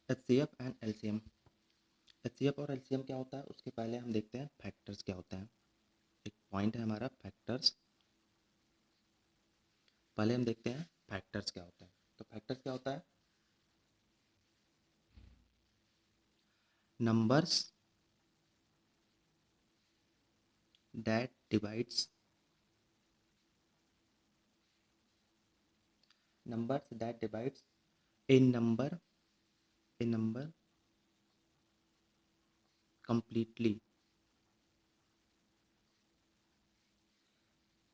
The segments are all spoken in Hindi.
HCF and LCM. एचसीएफ और एलसीएम क्या होता है उसके पहले हम देखते हैं फैक्टर्स क्या होते हैं। एक पॉइंट है हमारा फैक्टर्स, पहले हम देखते हैं फैक्टर्स क्या होता है। तो फैक्टर्स क्या होता है, numbers that divides numbers that divides a number completely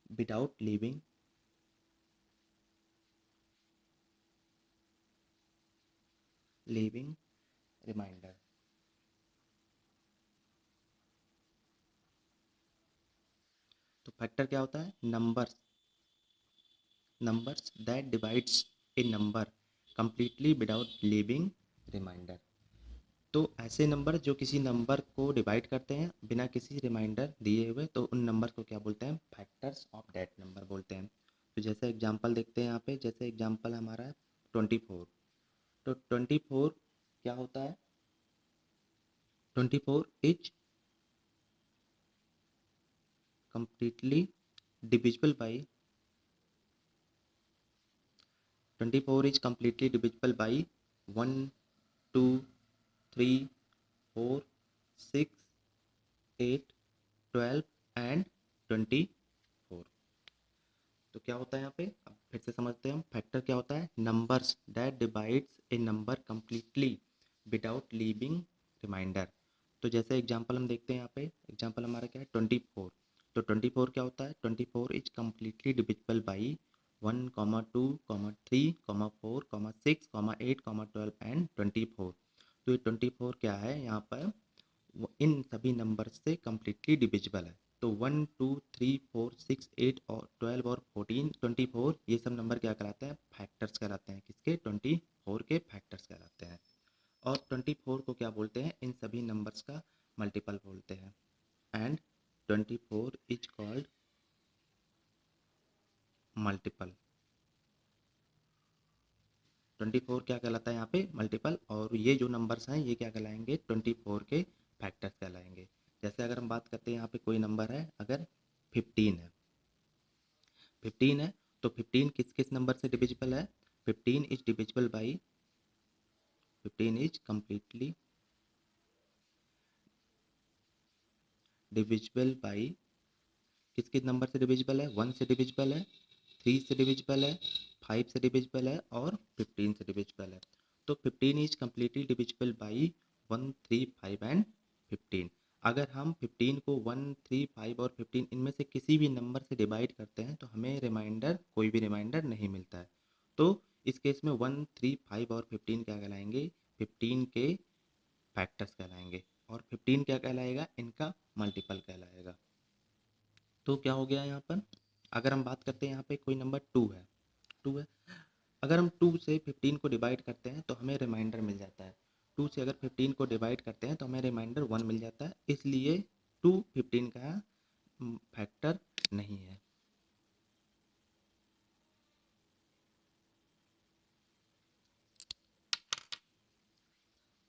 without leaving reminder। तो फैक्टर क्या होता है, numbers that divides a number completely without leaving reminder। तो ऐसे नंबर जो किसी नंबर को डिवाइड करते हैं बिना किसी रिमाइंडर दिए हुए, तो उन नंबर को क्या बोलते हैं, फैक्टर्स ऑफ दैट नंबर बोलते हैं। तो जैसे एग्जांपल देखते हैं यहाँ पे, जैसे एग्जांपल हमारा है 24। तो 24 क्या होता है, 24 is completely divisible by 24 is completely divisible by 1 2 3 4 6 8 12 and 24। तो क्या होता है यहाँ पे, अब फिर से समझते हैं हम फैक्टर क्या होता है, numbers that divides a number completely without leaving remainder. तो जैसे एग्जांपल हम देखते हैं यहाँ पे, एग्जांपल हमारा क्या है 24। तो 24 क्या होता है, 24 is completely divisible by 1 2 3 4 6 8 12 and 24। तो ये 24 क्या है यहाँ पर, इन सभी नंबर से कम्प्लीटली डिविजिबल है। तो 1 2 3 4 6 8 और 12 और 14 24 ये सब नंबर क्या कहलाते हैं, फैक्टर्स कहलाते हैं। किसके, 24 के फैक्टर्स कहलाते हैं। और 24 को क्या बोलते हैं, इन सभी नंबर्स का मल्टीपल बोलते हैं। And 24 is called multiple. 24 क्या कहलाता है यहाँ पे, मल्टीपल। और ये जो नंबर्स हैं ये क्या कहलाएंगे, 24 के फैक्टर्स कहलाएंगे। जैसे अगर हम बात करते हैं यहाँ पे कोई नंबर है, अगर 15 है, 15 है, तो 15 किस किस नंबर से डिविजिबल है, 15 is divisible by 15 is completely divisible by किस किस नंबर से डिविजिबल है, 1 से डिविजिबल है, 3 से डिविजिबल है, 5 से डिविजिबल है और 15 से डिविजिबल है। तो 15 is completely divisible by 1 3 5 and 15। अगर हम 15 को 1 3 5 और 15 इनमें से किसी भी नंबर से डिवाइड करते हैं तो हमें रिमाइंडर, कोई भी रिमाइंडर नहीं मिलता है। तो इस केस में 1 3 5 और 15 क्या कहलाएंगे, 15 के फैक्टर्स कहलाएंगे। और 15 क्या कहलाएगा, इनका मल्टीपल कहलाएगा। तो क्या हो गया यहाँ पर, अगर हम बात करते हैं यहाँ पे कोई नंबर 2 है, अगर हम 2 से 15 को डिवाइड करते हैं तो हमें रिमाइंडर मिल जाता है। 2 से अगर 15 को डिवाइड करते हैं तो हमें रिमाइंडर 1 मिल जाता है, इसलिए 2 15 का फैक्टर नहीं है।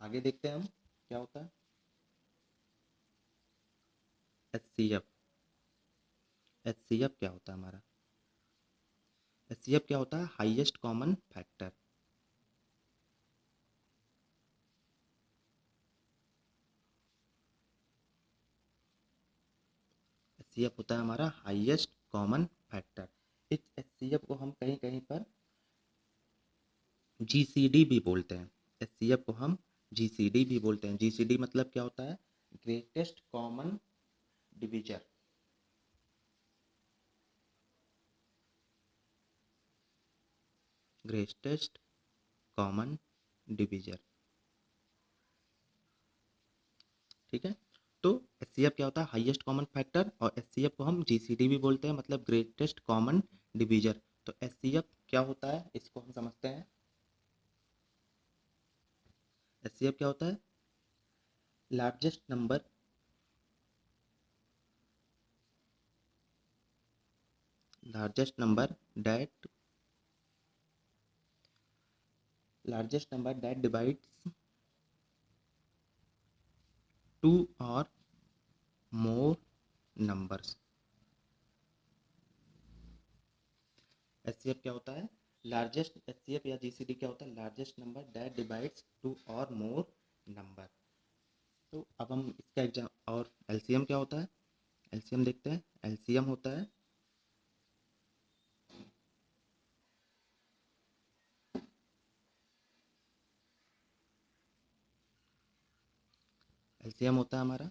आगे देखते हैं हम क्या होता है, एचसीएफ। एचसीएफ क्या होता है हमारा, एचसीएफ क्या होता है, हाईएस्ट कॉमन फैक्टर। एचसीएफ होता है हमारा हाईएस्ट कॉमन फैक्टर। इस एचसीएफ को हम कहीं कहीं पर जीसीडी भी बोलते हैं। एचसीएफ को हम जीसीडी भी बोलते हैं। जीसीडी मतलब क्या होता है, greatest common divisor. Greatest common divisor, ठीक है। तो एचसीएफ क्या होता है, हाईएस्ट कॉमन फैक्टर, और एचसीएफ को हम जीसीडी भी बोलते हैं, मतलब ग्रेटेस्ट कॉमन डिविजर। तो एचसीएफ क्या होता है इसको हम समझते हैं। एचसीएफ क्या होता है, largest number largest number that largest number that divides two और मोर नंबर्स। एचसीएफ क्या होता है? लार्जेस्ट एचसीएफ या जीसीडी क्या होता है? Largest number that divides two और मोर नंबर। तो अब हम इसका एग्जाम, और एलसीएम क्या होता है? एलसीएम देखते हैं। एलसीएम होता है एलसीएम होता है हमारा,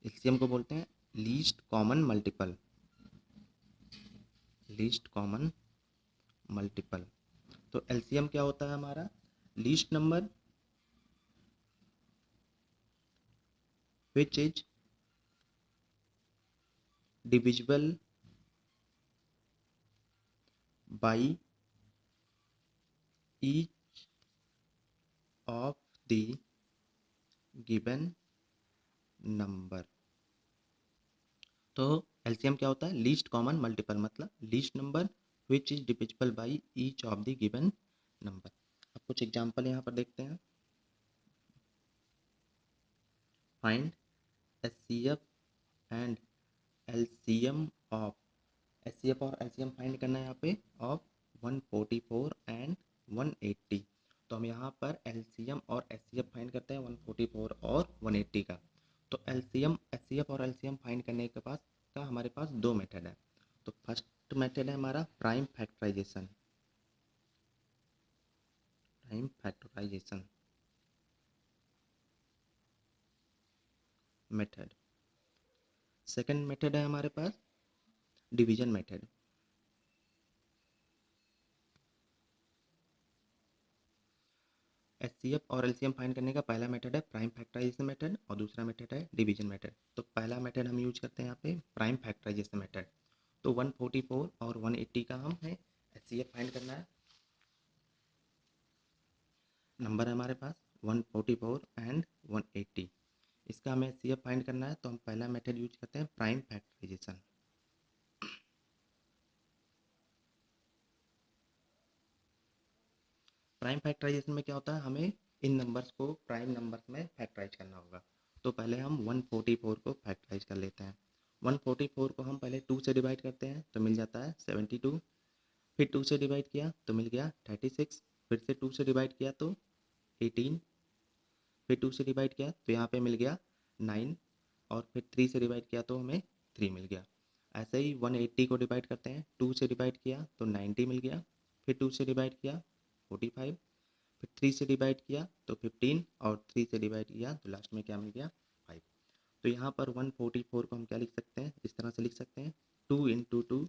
एलसीएम को बोलते हैं least common multiple. Least common multiple. तो एलसीएम क्या होता है हमारा? Least number which is divisible by each of the given number. तो एलसीएम क्या होता है? लीस्ट कॉमन मल्टीपल, मतलब least number which is divisible by each of the given number. अब कुछ एग्जांपल यहाँ पर देखते हैं। Find HCF and LCM of. HCF और एलसीएम फाइंड करना है यहाँ पे ऑफ 144 एंड 180। तो हम यहाँ पर एलसीएम और एचसीएफ फाइंड करते हैं 144 और 180 का। तो एलसीएम, एचसीएफ और एलसीएम फाइंड करने के पास का हमारे पास दो मेथड है। तो फर्स्ट मेथड है हमारा prime factorisation. Prime factorisation method. Second method है हमारे पास डिवीजन मेथड। एचसीएफ और एलसीएम फाइंड करने का पहला मेथड है प्राइम फैक्टराइजेशन मेथड और दूसरा मेथड है डिवीजन मेथड। तो पहला मेथड हम यूज करते हैं यहाँ पे प्राइम फैक्टराइजेशन मेथड। तो 144 और 180 का हम है एचसीएफ फाइंड करना है। नंबर है हमारे पास 144 एंड 180। इसका हमें एचसीएफ फाइंड करना है, तो हम पहला मेथड यूज करते हैं प्राइम फैक्टराइजेशन। प्राइम फैक्टराइजेशन में क्या होता है? हमें इन नंबर्स को प्राइम नंबर्स में फैक्टराइज करना होगा। तो पहले हम 144 को फैक्टराइज कर लेते हैं। 144 को हम पहले 2 से डिवाइड करते हैं तो मिल जाता है 72। फिर 2 से डिवाइड किया तो मिल गया 36। फिर से 2 से डिवाइड किया तो 18। फिर 2 से डिवाइड किया तो यहाँ पे मिल गया 9। और फिर 3 से डिवाइड किया तो हमें 3 मिल गया। ऐसे ही 180 को डिवाइड करते हैं। 2 से डिवाइड किया तो 90 मिल गया। फिर 2 से डिवाइड किया 45। फिर 3 से डिवाइड किया तो 15 और 3 से डिवाइड किया तो लास्ट में क्या मिल गया? 5। तो यहाँ पर 144 को हम क्या लिख सकते हैं? इस तरह से लिख सकते हैं 2 into two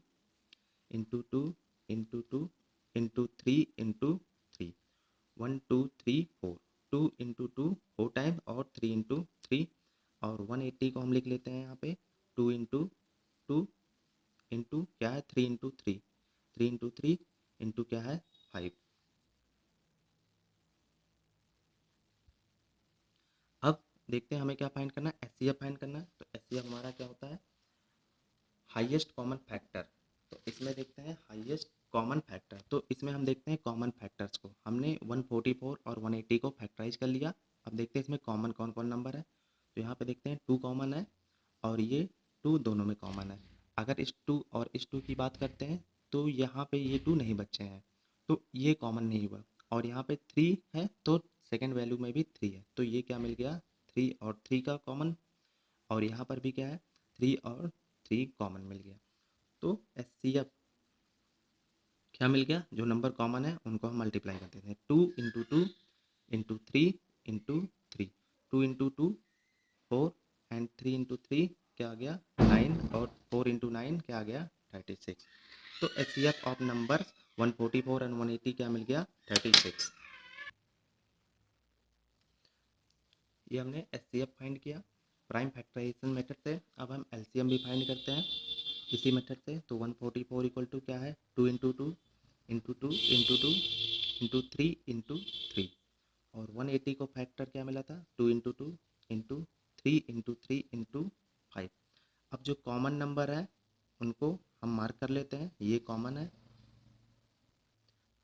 into two into two into 3 into 3। 1 2 3 4। 2 into two 4 time और 3 इंटू 3। और 180 को हम लिख लेते हैं यहाँ पे 2 इंटू टू इंटू क्या है 3 इंटू 3। 3 इंटू 3 इंटू क्या है 5। अब देखते हैं हमें क्या फाइंड करना है? एचसीएफ फाइंड करना है। तो एचसीएफ हमारा क्या होता है? Highest common factor. तो इसमें देखते हैं हाईएस्ट कॉमन फैक्टर। तो इसमें हम देखते हैं कॉमन फैक्टर्स को। हमने 144 और 180 को फैक्टराइज कर लिया। अब देखते हैं इसमें कॉमन कौन कौन नंबर है। तो यहाँ पे देखते हैं 2 कॉमन है और ये 2 दोनों में कॉमन है। अगर इस 2 और इस 2 की बात करते हैं तो यहाँ पे ये 2 नहीं बचे हैं, तो ये कॉमन नहीं हुआ। और यहाँ पे 3 है तो सेकेंड वैल्यू में भी 3 है, तो ये क्या मिल गया? 3 और 3 का कॉमन। और यहाँ पर भी क्या है? 3 और 3 कॉमन मिल गया। तो एचसीएफ क्या मिल गया? जो नंबर कॉमन है उनको हम मल्टीप्लाई कर देते हैं। 2 into two into 3 into 3। 2 into two 4 and 3 into 3 क्या आ गया? 9। और 4 इंटू 9 क्या आ गया? 36। तो एचसीएफ ऑफ नंबर 144 एंड 180 क्या मिल गया? 36। ये हमने एचसीएफ फाइंड किया प्राइम फैक्टराइजेशन मेथड से। अब हम एलसीएम भी फाइंड करते हैं इसी मेथड से। तो 144 इक्वल टू क्या है? 2 into two into two into two into 3 into 3। और 180 को फैक्टर क्या मिला था? 2 into two into 3 into 3 into 5। अब जो कॉमन नंबर है उनको हम मार्क कर लेते हैं, ये कॉमन है,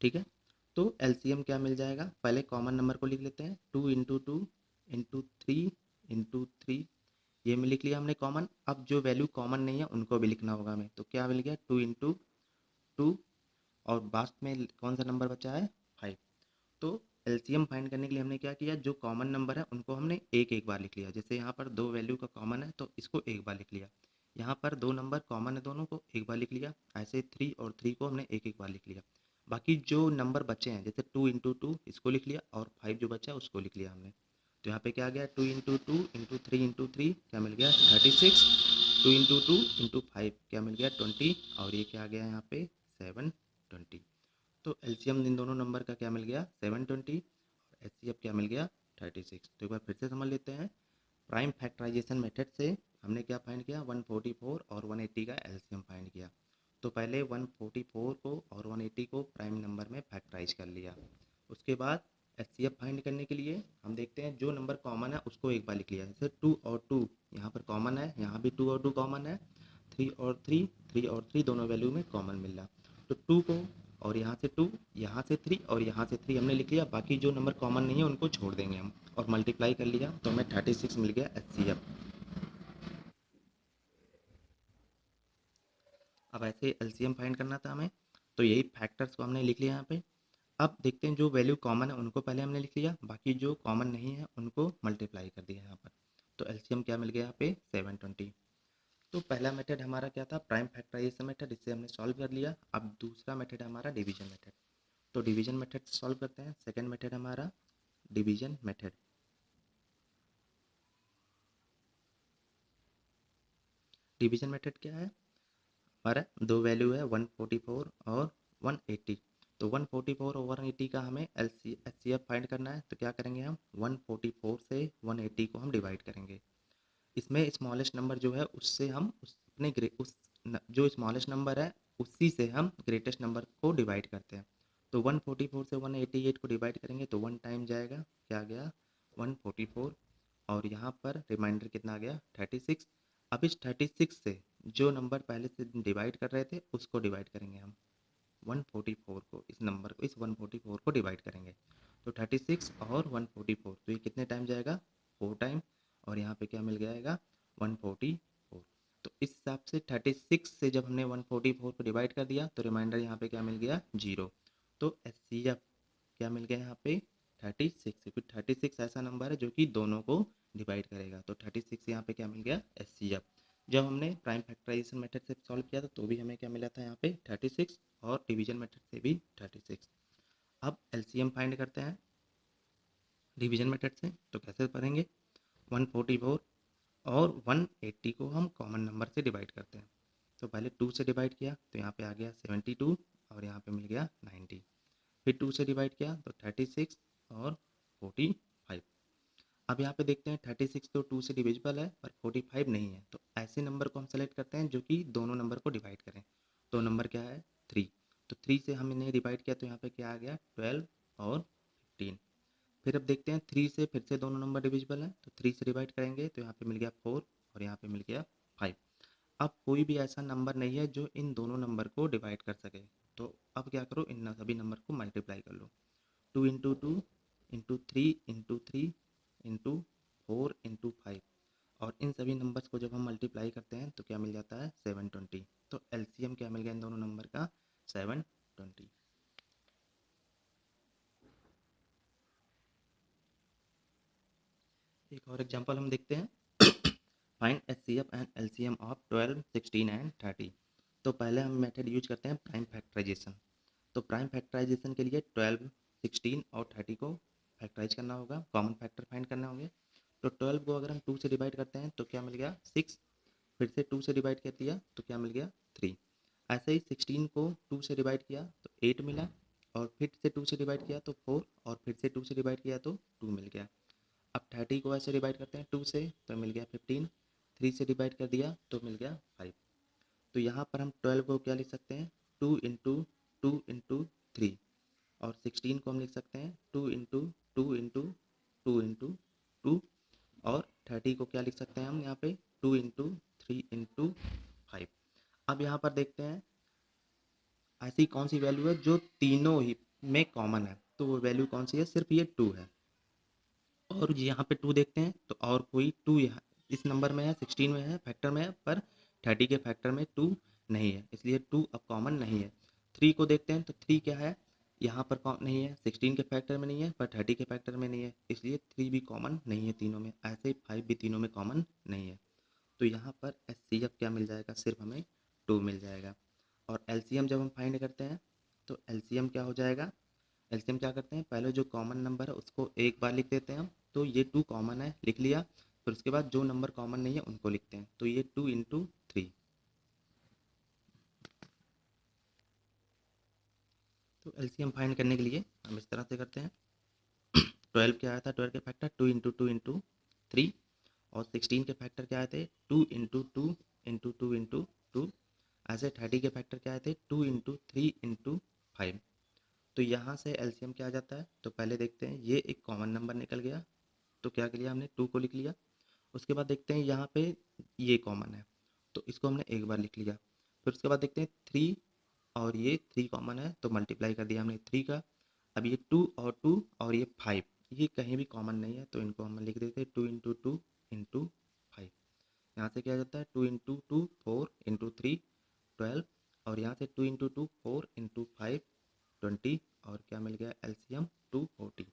ठीक है। तो एलसीएम क्या मिल जाएगा? पहले कॉमन नंबर को लिख लेते हैं 2 इंटू टू इंटू 3 इंटू 3 ये में लिख लिया हमने कॉमन। अब जो वैल्यू कॉमन नहीं है उनको भी लिखना होगा हमें, तो क्या मिल गया 2 इंटू 2, और लास्ट में कौन सा नंबर बचा है 5। तो एलसीएम फाइंड करने के लिए हमने क्या किया, जो कॉमन नंबर है उनको हमने एक एक बार लिख लिया। जैसे यहाँ पर दो वैल्यू का कॉमन है तो इसको एक बार लिख लिया, यहाँ पर दो नंबर कॉमन है दोनों को एक बार लिख लिया, ऐसे 3 और 3 को हमने एक एक बार लिख लिया। बाकी जो नंबर बचे हैं जैसे 2 इंटू 2 इसको लिख लिया, और 5 जो बचा है उसको लिख लिया हमने। तो यहाँ पे क्या आ गया 2 इंटू 2 इंटू 3 इंटू 3 क्या मिल गया 36, 2 इंटू 2 इंटू 5 क्या मिल गया 20, और ये क्या आ गया यहाँ पे 720। तो एलसीएम इन दोनों नंबर का क्या मिल गया 720, और एचसीएफ क्या मिल गया 36। तो एक बार फिर से समझ लेते हैं। प्राइम फैक्टराइजेशन मेथड से हमने क्या फाइंड किया 144 और 180 का एलसीएम फाइंड किया। तो पहले 144 को और 180 को प्राइम नंबर में फैक्टराइज कर लिया। उसके बाद एचसीएफ फाइंड करने के लिए हम देखते हैं जो नंबर कॉमन है उसको एक बार लिख लिया। जैसे 2 और 2 यहाँ पर कॉमन है, यहाँ भी 2 और 2 कॉमन है, 3 और 3, 3 और 3 दोनों वैल्यू में कॉमन मिल रहा। तो 2 को और यहाँ से 2, यहाँ से 3 और यहाँ से 3 हमने लिख लिया। बाकी जो नंबर कॉमन नहीं है उनको छोड़ देंगे हम, और मल्टीप्लाई कर लिया तो हमें 36 मिल गया एचसीएफ। अब ऐसे एलसीएम फाइंड करना था हमें, तो यही फैक्टर्स को हमने लिख लिया यहाँ पे। अब देखते हैं जो वैल्यू कॉमन है उनको पहले हमने लिख लिया, बाकी जो कॉमन नहीं है उनको मल्टीप्लाई कर दिया यहाँ पर। तो एलसीएम क्या मिल गया यहाँ पे 720। तो पहला मेथड हमारा क्या था प्राइम फैक्टराइजेशन मेथड, इससे हमने सॉल्व कर लिया। अब दूसरा मेथड है हमारा डिवीजन मेथड। तो डिवीजन मेथड से सॉल्व करते हैं। सेकंड मेथड हमारा डिवीजन मेथड। डिवीजन मेथड क्या है हमारा, दो वैल्यू है 144 और 180। तो 144 और 180 का हमें एचसीएफ फाइंड करना है। तो क्या करेंगे हम 144 से 180 को हम डिवाइड करेंगे। इसमें स्मॉलेस्ट नंबर जो है उससे हम जो स्मॉलेस्ट नंबर है उसी से हम ग्रेटेस्ट नंबर को डिवाइड करते हैं। तो 144 से 188 को डिवाइड करेंगे तो 1 टाइम जाएगा, क्या आ गया 144, और यहाँ पर रिमाइंडर कितना आ गया 36। अब इस 36 से जो नंबर पहले से डिवाइड कर रहे थे उसको डिवाइड करेंगे हम 144 को, इस नंबर को इस 144 को डिवाइड करेंगे। तो 36 और 144 तो ये कितने टाइम जाएगा 4 टाइम, और यहाँ पे क्या मिल जाएगा 144। तो इस हिसाब से 36 से जब हमने 144 को डिवाइड कर दिया तो रिमाइंडर यहाँ पे क्या मिल गया 0। तो एचसीएफ क्या मिल गया यहाँ पे 36, क्योंकि 36 ऐसा नंबर है जो कि दोनों को डिवाइड करेगा। तो 36 यहाँ पे क्या मिल गया एचसीएफ। जब हमने प्राइम फैक्टराइजेशन मेथड से सॉल्व किया था तो भी हमें क्या मिला था यहाँ पे 36, और डिवीजन मेथड से भी 36। अब एलसीएम फाइंड करते हैं डिवीजन मेथड से। तो कैसे करेंगे 144 और 180 को हम कॉमन नंबर से डिवाइड करते हैं। तो पहले 2 से डिवाइड किया तो यहाँ पे आ गया 72, और यहाँ पे मिल गया 90। फिर 2 से डिवाइड किया तो 36 और 45। अब यहाँ पे देखते हैं 36 तो 2 से डिविजिबल है पर 45 नहीं है। तो ऐसे नंबर को हम सेलेक्ट करते हैं जो कि दोनों नंबर को डिवाइड करें। तो नंबर क्या है 3। तो 3 से हमने डिवाइड किया तो यहाँ पे क्या आ गया 12 और 15। फिर अब देखते हैं 3 से फिर से दोनों नंबर डिविजिबल है, तो 3 से डिवाइड करेंगे तो यहाँ पे मिल गया 4, और यहाँ पे मिल गया 5। अब कोई भी ऐसा नंबर नहीं है जो इन दोनों नंबर को डिवाइड कर सके। तो अब क्या करो इन सभी नंबर को मल्टीप्लाई कर लो। 2 into 2 into 3 into 3 into 4 into 5, और इन सभी नंबर्स को जब हम मल्टीप्लाई करते हैं तो क्या मिल जाता है 720। तो एलसीएम क्या मिल गया इन दोनों नंबर का 720। एक और एग्जांपल हम देखते हैं। Find HCF and LCM of 12, 16 and 30। तो पहले हम मेथड यूज करते हैं प्राइम फैक्टराइजेशन। तो प्राइम फैक्टराइजेशन के लिए 12, 16 और 30 को फैक्टराइज करना होगा, कॉमन फैक्टर फाइंड करने होंगे। तो 12 को अगर हम 2 से डिवाइड करते हैं तो क्या मिल गया 6, फिर से 2 से डिवाइड कर दिया तो क्या मिल गया 3। ऐसे ही 16 को 2 से डिवाइड किया तो 8 मिला, और फिर से 2 से डिवाइड किया तो 4, और फिर से 2 से डिवाइड किया तो 2 मिल गया। अब 30 को ऐसे डिवाइड करते हैं 2 से तो मिल गया 15, 3 से डिवाइड कर दिया तो मिल गया 5। तो यहाँ पर हम 12 को क्या लिख सकते हैं 2 इंटू 2 इंटू 3, और 16 को हम लिख सकते हैं 2 इंटू 2 इंटू 2 इंटू 2, और 30 को क्या लिख सकते हैं हम यहाँ पे 2 इंटू 3 इंटू 5। अब यहाँ पर देखते हैं ऐसी कौन सी वैल्यू है जो तीनों ही में कॉमन है। तो वो वैल्यू कौन सी है, सिर्फ ये 2 है। और यहाँ पे 2 देखते हैं तो और कोई 2 यहाँ इस नंबर में है, 16 में है, फैक्टर में है, पर 30 के फैक्टर में 2 नहीं है, इसलिए 2 अब कॉमन नहीं है। 3 को देखते हैं तो 3 क्या है, यहाँ पर नहीं है, 16 के फैक्टर में नहीं है, पर 30 के फैक्टर में नहीं है, इसलिए 3 भी कॉमन नहीं है तीनों में। ऐसे ही 5 भी तीनों में कॉमन नहीं है। तो यहाँ पर HCF क्या मिल जाएगा, सिर्फ हमें 2 मिल जाएगा। और LCM जब हम फाइंड करते हैं तो LCM क्या हो जाएगा, LCM क्या करते हैं, पहले जो कॉमन नंबर है उसको एक बार लिख देते हैं हम, तो ये 2 कॉमन है, लिख लिया। फिर उसके बाद जो नंबर कॉमन नहीं है उनको लिखते हैं, तो ये 2 इंटू 3। तो LCM फाइंड करने के लिए हम इस तरह से करते हैं। 12 क्या आया था, 12 के फैक्टर 2 इंटू 2 इंटू 3, और 16 के फैक्टर क्या आए थे, 2 इंटू 2 इंटू 2 इंटू 2। ऐसे 30 के फैक्टर क्या आए थे, 2 इंटू 3 इंटू 5। तो यहाँ से LCM क्या आ जाता है, तो पहले देखते हैं, ये एक कॉमन नंबर निकल गया, तो क्या किया हमने, 2 को लिख लिया। उसके बाद देखते हैं यहाँ पे ये कॉमन है, तो इसको हमने एक बार लिख लिया। फिर उसके बाद देखते हैं 3 और ये 3 कॉमन है, तो मल्टीप्लाई कर दिया हमने 3 का। अब ये 2 और ये 5, ये कहीं भी कॉमन नहीं है, तो इनको हम लिख देते हैं 2 इंटू 2 इंटू 5। यहाँ से क्या आ जाता है, 2 इंटू 2 4 इंटू 3 12, और यहाँ से 2 इंटू 2 4 इंटू 5 20, और क्या मिल गया LCM 240।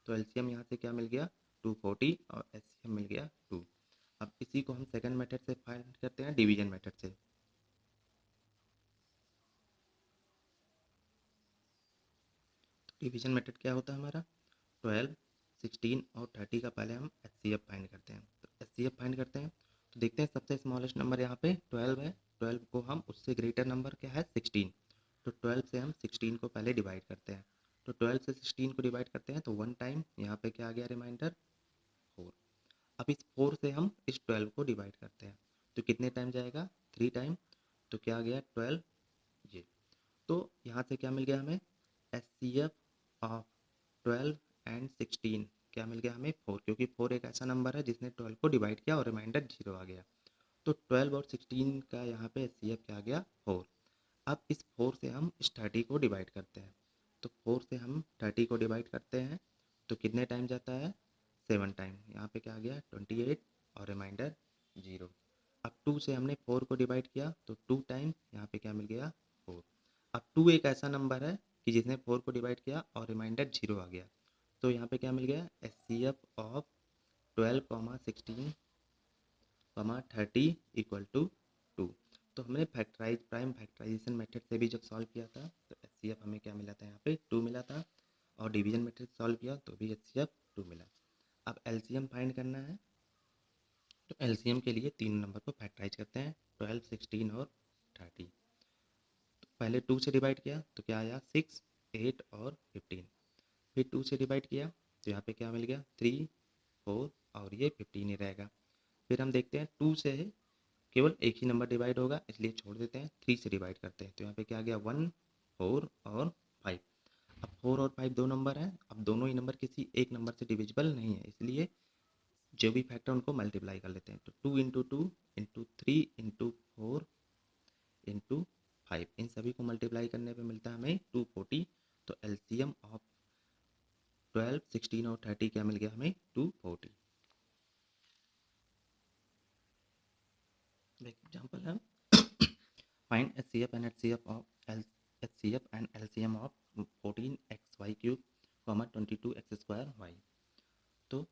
तो LCM यहाँ से क्या मिल गया 240, और LCM मिल गया 2। अब इसी को हम सेकंड मेथड से फाइंड करते हैं, डिवीजन मेथड से। डिवीजन मेथड क्या होता है हमारा, 12 16 और 30 का पहले हम HCF फाइंड करते हैं। तो HCF फाइंड करते हैं तो देखते हैं सबसे स्मॉलेस्ट नंबर यहाँ पे 12 है, 12 को हम उससे ग्रेटर नंबर क्या है 16, तो 12 से हम 16 को पहले डिवाइड करते हैं। तो 12 से 16 को डिवाइड करते हैं तो 1 टाइम, यहाँ पे क्या आ गया रिमाइंडर 4। अब इस 4 से हम इस 12 को डिवाइड करते हैं, तो कितने टाइम जाएगा 3 टाइम, तो क्या आ गया 12 ये। तो यहाँ से क्या मिल गया हमें, HCF ऑफ 12 एंड 16 क्या मिल गया हमें 4, क्योंकि 4 एक ऐसा नंबर है जिसने 12 को डिवाइड किया और रिमाइंडर 0 आ गया। तो 12 और 16 का यहाँ पे HCF क्या आ गया 4। अब इस 4 से हम इस 30 को डिवाइड करते हैं, तो 4 से हम 30 को डिवाइड करते हैं तो कितने टाइम जाता है 7 टाइम, यहाँ पे क्या आ गया 28 और रिमाइंडर 0। अब 2 से हमने 4 को डिवाइड किया तो 2 टाइम, यहाँ पे क्या मिल गया 4। अब 2 एक ऐसा नंबर है कि जिसने 4 को डिवाइड किया और रिमाइंडर 0 आ गया, तो यहाँ पे क्या मिल गया HCF ऑफ 12 16 30 इक्वल टू 2। तो हमने फैक्टराइज प्राइम फैक्टराइजेशन मेथड से भी जब सॉल्व किया था तो HCF हमें क्या मिला था, यहाँ पे 2 मिला था, और डिवीजन मेथड से सॉल्व किया तो भी HCF 2 मिला। अब LCM फाइंड करना है, तो LCM के लिए तीन नंबर को फैक्टराइज करते हैं, 12 16 और 30। तो पहले 2 से डिवाइड किया तो क्या आया 6 8 और 15। फिर 2 से डिवाइड किया तो यहाँ पे क्या मिल गया 3 4 और ये 15 ही रहेगा। फिर हम देखते हैं 2 से केवल एक ही नंबर डिवाइड होगा, इसलिए छोड़ देते हैं, 3 से डिवाइड करते हैं तो यहाँ पे क्या आ गया 1 4 और 5। अब 4 और 5 दो नंबर हैं, अब दोनों ही नंबर किसी एक नंबर से डिविजिबल नहीं है, इसलिए जो भी फैक्टर उनको मल्टीप्लाई कर लेते हैं। तो 2 इंटू 2 इंटू 3 इंटू 4 इंटू 5, इन सभी को मल्टीप्लाई करने पे मिलता है हमें 240। तो LCM ऑफ 12 16 और 30 क्या मिल गया हमें 240। एग्जाम्पल है find HCF and HCF of HCF and LCM of 14xy cube 22x square y। तो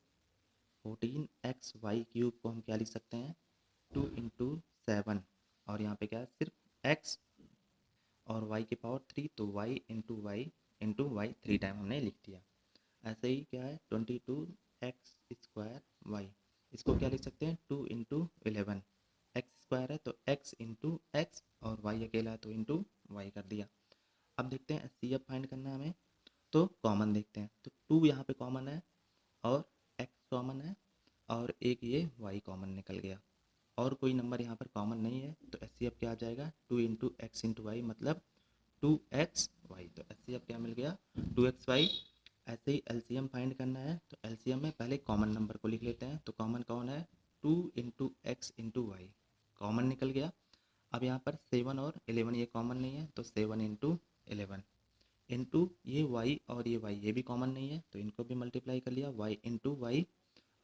14xy क्यूब को हम क्या लिख सकते हैं 2 इंटू 7, और यहाँ पे क्या है सिर्फ x और y की पावर 3, तो y इंटू y 3 टाइम हमने लिख दिया। ऐसे ही क्या है 22x स्क्वायर y, इसको क्या लिख सकते हैं 2 इंटू 11, एक्स स्क्वायर है तो x इंटू एक्स, और y अकेला है तो इंटू वाई कर दिया। अब देखते हैं HCF फाइंड करना है हमें, तो कॉमन देखते हैं, तो 2 यहाँ पे कॉमन है और x कॉमन है और एक ये y कॉमन निकल गया, और कोई नंबर यहाँ पर कॉमन नहीं है, तो HCF क्या आ जाएगा 2 इंटू एक्स इंटू वाई मतलब 2xy। तो HCF क्या मिल गया 2xy। ऐसे ही LCM फाइंड करना है, तो LCM में पहले कॉमन नंबर को लिख लेते हैं, तो कॉमन कौन है 2 into X into Y, common निकल गया। अब यहाँ पर 7 और 11 ये कॉमन नहीं है, तो 7 इंटू 11 इंटू ये y और ये y ये भी कॉमन नहीं है, तो इनको भी मल्टीप्लाई कर लिया y इंटू वाई,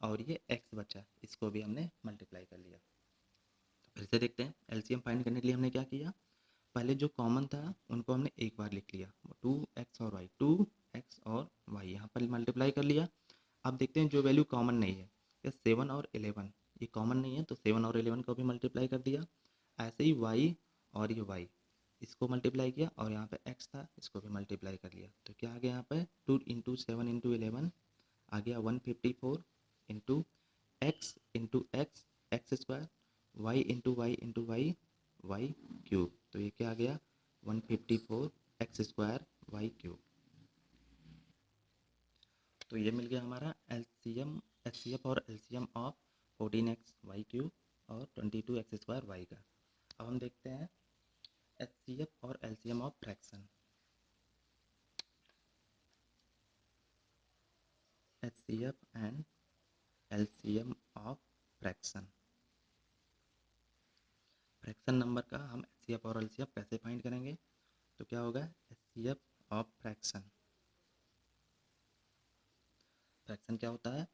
और ये x बचा, इसको भी हमने मल्टीप्लाई कर लिया। तो फिर से देखते हैं, एलसीएम फाइंड करने के लिए हमने क्या किया, पहले जो कॉमन था उनको हमने एक बार लिख लिया, 2x और y, 2x और y यहाँ पर मल्टीप्लाई कर लिया। अब देखते हैं जो वैल्यू कॉमन नहीं है, या 7 और 11 ये कॉमन नहीं है, तो 7 और 11 को भी मल्टीप्लाई कर दिया। ऐसे ही y और ये y इसको मल्टीप्लाई किया, और यहाँ पे x था इसको भी मल्टीप्लाई कर लिया। तो क्या आ गया यहाँ पे, 2 इंटू 7 इंटू 11 आ गया 154 into x X square, y into Y Y cube. तो ये क्या आ गया, 154 एक्स स्क्वायर वाई क्यूब। तो ये मिल गया हमारा एलसीएम, एचसीएफ और LCM of 14x Y cube और 22 एक्स स्क्वायर वाई का। अब हम देखते हैं एचसीएफ और LCM of fraction. HCF and LCM of fraction. Fraction number का हम एचसीएफ और एलसीएफ कैसे फाइंड करेंगे, तो क्या होगा, एचसीएफ ऑफ फ्रैक्शन। फ्रैक्शन क्या होता है,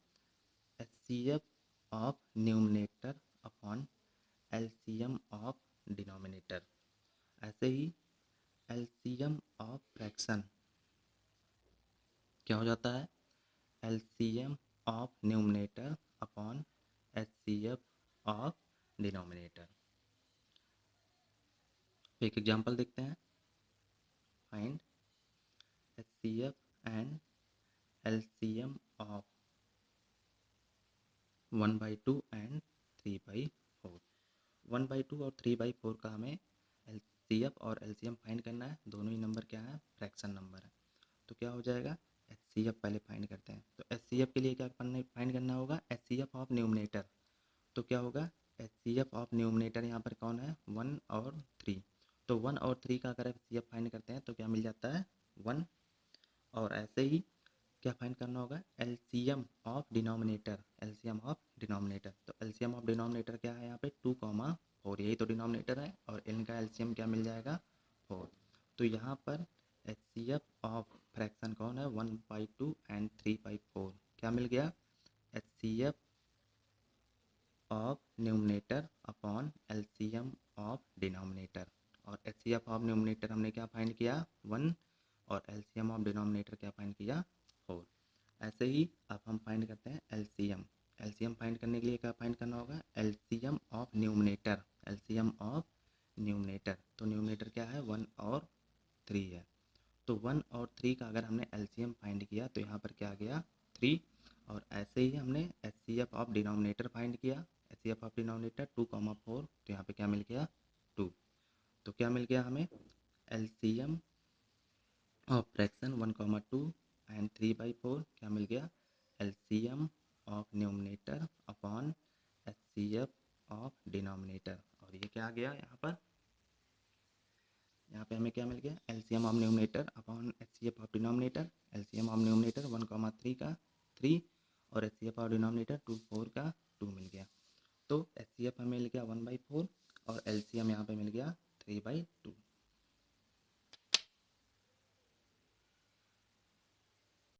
HCF of numerator upon LCM of denominator. ऐसे ही एलसीएम ऑफ फ्रैक्शन क्या हो जाता है, LCM of numerator upon HCF of denominator. एक एग्जांपल देखते हैं, find HCF and LCM of 1/2 and 3/4। 1/2 और 3/4 का हमें एचसीएफ और एलसीएम फाइंड करना है। दोनों ही नंबर क्या है, फ्रैक्शन नंबर है। तो क्या हो जाएगा, एचसीएफ पहले फाइंड करते हैं। तो एचसीएफ के लिए क्या फाइंड करना होगा, एचसीएफ ऑफ न्यूमरेटर। तो क्या होगा, एचसीएफ ऑफ न्यूमरेटर यहाँ पर कौन है, 1 और 3। तो 1 और 3 का अगर एचसीएफ फाइंड करते हैं तो क्या मिल जाता है, 1। और ऐसे ही क्या फाइंड करना होगा, LCM of denominator, LCM of denominator. तो एलसीएम ऑफ डिनोमिनेटर क्या है यहाँ पे, 2, 4, यही तो डिनोमिनेटर है, और इनका एलसीएम क्या मिल जाएगा, 4। तो यहाँ पर एचसीएफ ऑफ फ्रैक्शन कौन है, 1/2 एंड 3/4। क्या मिल गया, HCF of numerator upon LCM of denominator. और एचसीएफ ऑफ न्यूमरेटर हमने क्या फाइंड किया, 1, और एलसीएम ऑफ डिनोमिनेटर क्या फाइंड किया, 4। ऐसे ही अब हम फाइंड करते हैं एलसीएम। एलसीएम फाइंड करने के लिए क्या फाइंड करना होगा, LCM of numerator, LCM of numerator. तो न्यूमरेटर क्या है, 1 और 3 है। तो 1 और 3 का अगर हमने एलसीएम फाइंड किया तो यहाँ पर क्या आ गया, 3। और ऐसे ही हमने एचसीएफ ऑफ डिनोमिनेटर फाइंड किया, एचसीएफ ऑफ डिनोमिनेटर 2, 4, तो यहाँ पे क्या मिल गया, 2। तो क्या मिल गया हमें, एलसीएम ऑफ फ्रैक्शन 1, 2 एंड 3/4 क्या मिल गया, LCM of numerator upon HCF of denominator. और ये क्या आ गया यहाँ पे हमें क्या मिल गया, LCM of numerator upon HCF of denominator. LCM of numerator 1, 3 का 3, और एचसीएफ ऑफ डिनोमिनेटर 2, 4 का 2 मिल गया। तो एचसीएफ हमें मिल गया 1/4 और एलसीएम यहाँ पे मिल गया 3/2।